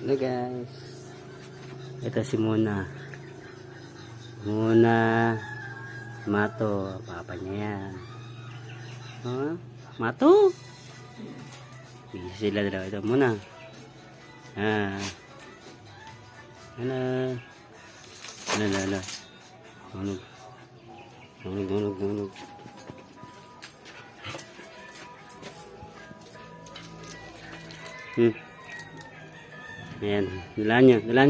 Hello guys. Ito si Muna. Muna Mato. Papa niya yan. Huh? Mato? Bisa sila dalawa. Ito Muna. Ah. Ano? Ano? Hunog. Hunog. Ayan, dala niya. Dula.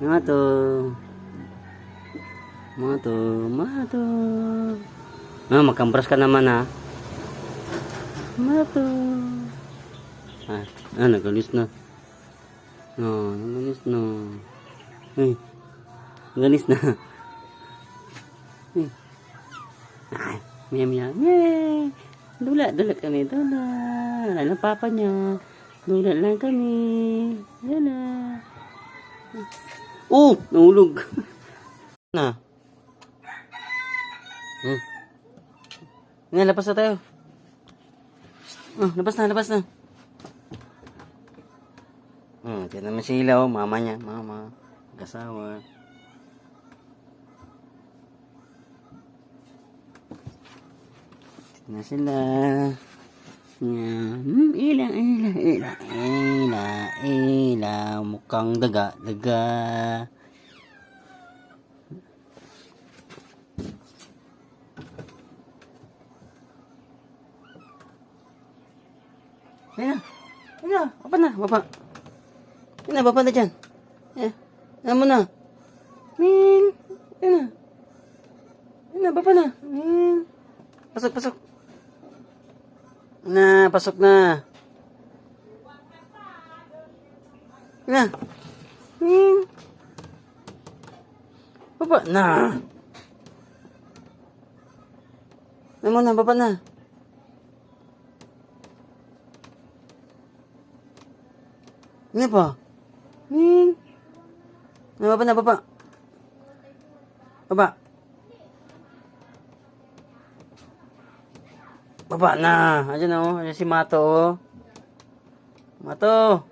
Mato. Magkambras ka naman ha. Mato. Nagalis na. Nagalis na. Nagalis na. Mia. Dula kami. Alam papa niya. Dula lang kami. Dula. Nahulog. Na. Labas na tayo. Labas na. Diyan naman sila, mama niya. Mag-asawa. Diyan na sila. Ila. Mukhang daga. Ayan, baba na. Ayan na, baba na dyan. Ayan mo na. Ayan na, baba na. Pasok. Pasok na. Ayan. Baba na. Ayan mo na, baba na. Ano pa? Baba. Baba na. Ayan si Mato. Mato.